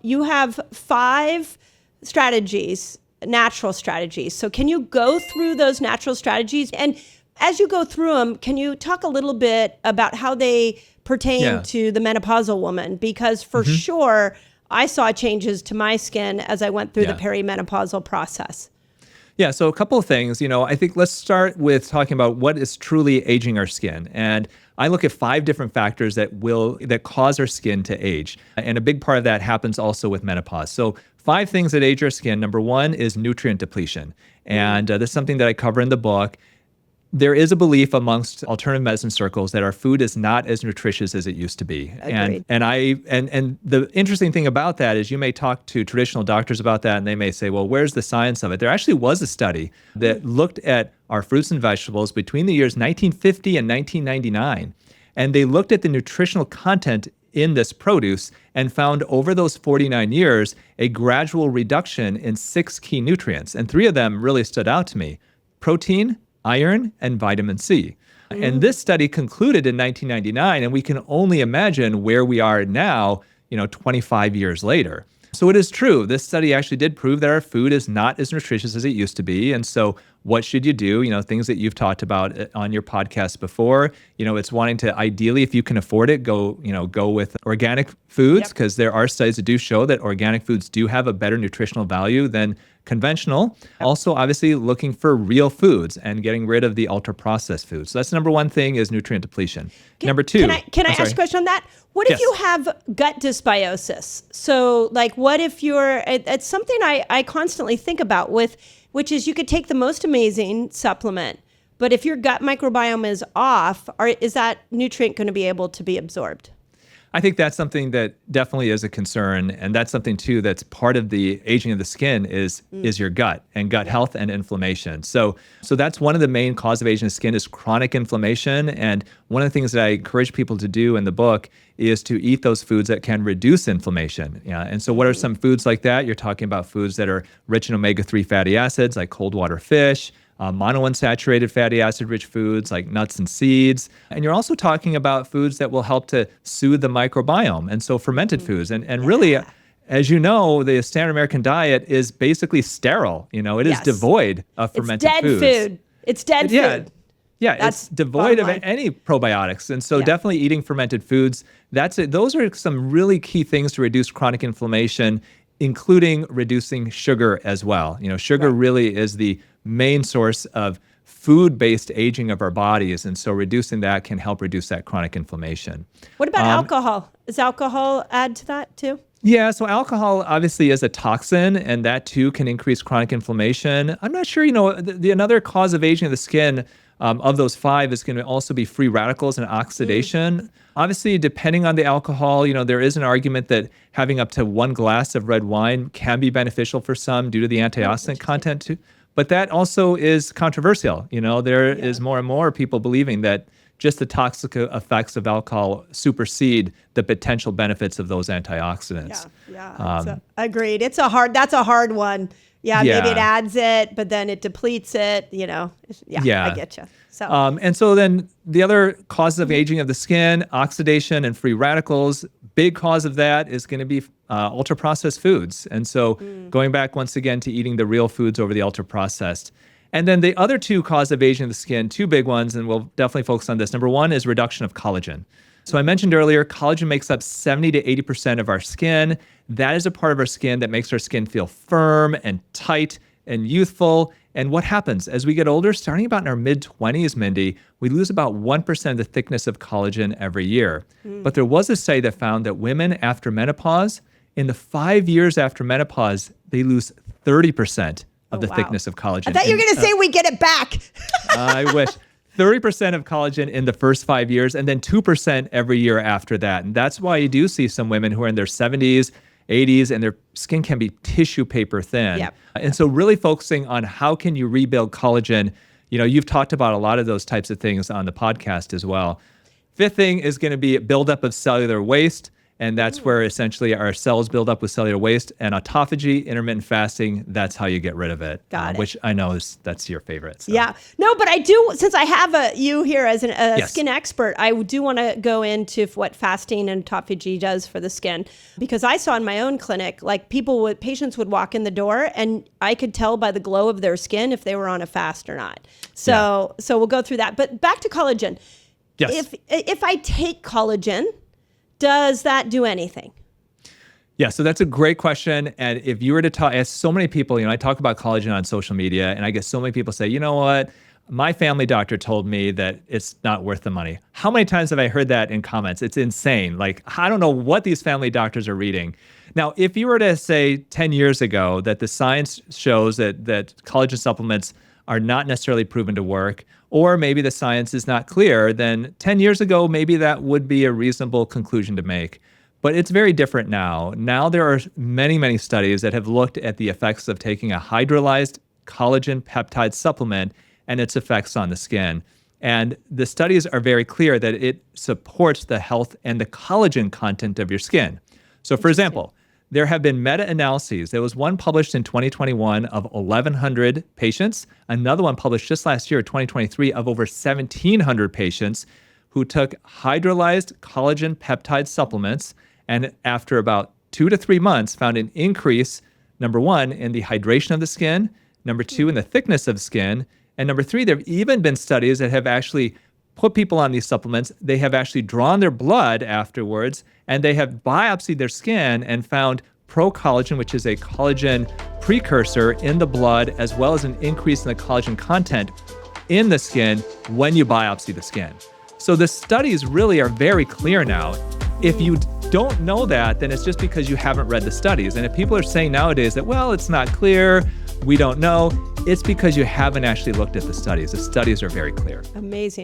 You have 5 strategies, natural strategies. So can you go through those natural strategies? And as you go through them, can you talk a little bit about how they pertain to the menopausal woman? Because for sure, I saw changes to my skin as I went through the perimenopausal process. Yeah, so a couple of things. I think let's start with talking about what is truly aging our skin. And I look at 5 different factors that cause our skin to age. And a big part of that happens also with menopause. So 5 things that age our skin. Number 1 is nutrient depletion. And that's something that I cover in the book. There is a belief amongst alternative medicine circles that our food is not as nutritious as it used to be. Agreed. And the interesting thing about that is you may talk to traditional doctors about that and they may say, well, where's the science of it? There actually was a study that looked at our fruits and vegetables between the years 1950 and 1999. And they looked at the nutritional content in this produce and found over those 49 years a gradual reduction in 6 key nutrients. And 3 of them really stood out to me: protein, iron, and vitamin C. And this study concluded in 1999, and we can only imagine where we are now, 25 years later. So it is true. This study actually did prove that our food is not as nutritious as it used to be. And so what should you do? Things that you've talked about on your podcast before. It's wanting to, ideally, if you can afford it, go with organic foods, because there are studies that do show that organic foods do have a better nutritional value than conventional. Also, obviously, looking for real foods and getting rid of the ultra-processed foods. So that's number 1 thing is nutrient depletion. Number 2. Can I ask a question on that? What if you have gut dysbiosis? So what if it's something I constantly think about which is you could take the most amazing supplement, but if your gut microbiome is off, is that nutrient going to be able to be absorbed? I think that's something that definitely is a concern, and that's something too that's part of the aging of the skin is your gut and gut health and inflammation. So that's one of the main causes of aging of the skin is chronic inflammation. And one of the things that I encourage people to do in the book is to eat those foods that can reduce inflammation. Yeah. And so what are some foods like that? You're talking about foods that are rich in omega-3 fatty acids like cold water fish, monounsaturated fatty acid-rich foods like nuts and seeds. And you're also talking about foods that will help to soothe the microbiome. And so fermented foods. And really, as you know, the standard American diet is basically sterile. It is devoid of fermented foods. It's dead food. Yeah, it's devoid of any probiotics. And so definitely eating fermented foods, that's it. Those are some really key things to reduce chronic inflammation, including reducing sugar as well. Sugar really is the main source of food-based aging of our bodies. And so reducing that can help reduce that chronic inflammation. What about alcohol? Does alcohol add to that too? Yeah, so alcohol obviously is a toxin, and that too can increase chronic inflammation. I'm not sure, another cause of aging of the skin of those 5 is going to also be free radicals and oxidation. Obviously, depending on the alcohol, there is an argument that having up to 1 glass of red wine can be beneficial for some due to the antioxidant content too. But that also is controversial. There is more and more people believing that just the toxic effects of alcohol supersede the potential benefits of those antioxidants. Agreed. That's a hard one. Maybe it adds it, but then it depletes it, I get you. And so then the other causes of aging of the skin, oxidation and free radicals, big cause of that is going to be ultra-processed foods. And so going back once again to eating the real foods over the ultra-processed. And then the other 2 causes of aging of the skin, 2 big ones, and we'll definitely focus on this. Number 1 is reduction of collagen. So I mentioned earlier, collagen makes up 70 to 80% of our skin. That is a part of our skin that makes our skin feel firm and tight and youthful. And what happens as we get older, starting about in our mid-20s, Mindy, we lose about 1% of the thickness of collagen every year. But there was a study that found that women after menopause, in the 5 years after menopause, they lose 30% of the thickness of collagen. I thought you were going to say we get it back. I wish. 30% of collagen in the first 5 years, and then 2% every year after that. And that's why you do see some women who are in their 70s, 80s, and their skin can be tissue paper thin. And so really focusing on how can you rebuild collagen. You've talked about a lot of those types of things on the podcast as well. 5th thing is going to be buildup of cellular waste. And that's where essentially our cells build up with cellular waste, and autophagy, intermittent fasting, that's how you get rid of it. Got it. Which I know that's your favorite. So. Yeah. No, but I do, since I have you here as a Yes. skin expert, I do want to go into what fasting and autophagy does for the skin. Because I saw in my own clinic, like patients would walk in the door and I could tell by the glow of their skin if they were on a fast or not. So we'll go through that. But back to collagen. Yes. If I take collagen, does that do anything? Yeah, so that's a great question. And if you were to ask so many people, I talk about collagen on social media, and I get so many people say, you know what? My family doctor told me that it's not worth the money. How many times have I heard that in comments? It's insane. Like, I don't know what these family doctors are reading. Now, if you were to say 10 years ago that the science shows that collagen supplements are not necessarily proven to work, or maybe the science is not clear, then 10 years ago, maybe that would be a reasonable conclusion to make. But it's very different now. Now there are many, many studies that have looked at the effects of taking a hydrolyzed collagen peptide supplement and its effects on the skin. And the studies are very clear that it supports the health and the collagen content of your skin. So for example, there have been meta-analyses. There was one published in 2021 of 1,100 patients, another one published just last year, 2023, of over 1,700 patients who took hydrolyzed collagen peptide supplements, and after about 2 to 3 months found an increase, number one, in the hydration of the skin, number two, in the thickness of skin, and number three, there have even been studies that have actually put people on these supplements. They have actually drawn their blood afterwards, and they have biopsied their skin and found pro-collagen, which is a collagen precursor in the blood, as well as an increase in the collagen content in the skin when you biopsy the skin. So the studies really are very clear now. If you don't know that, then it's just because you haven't read the studies. And if people are saying nowadays that, well, it's not clear, we don't know, it's because you haven't actually looked at the studies. The studies are very clear. Amazing.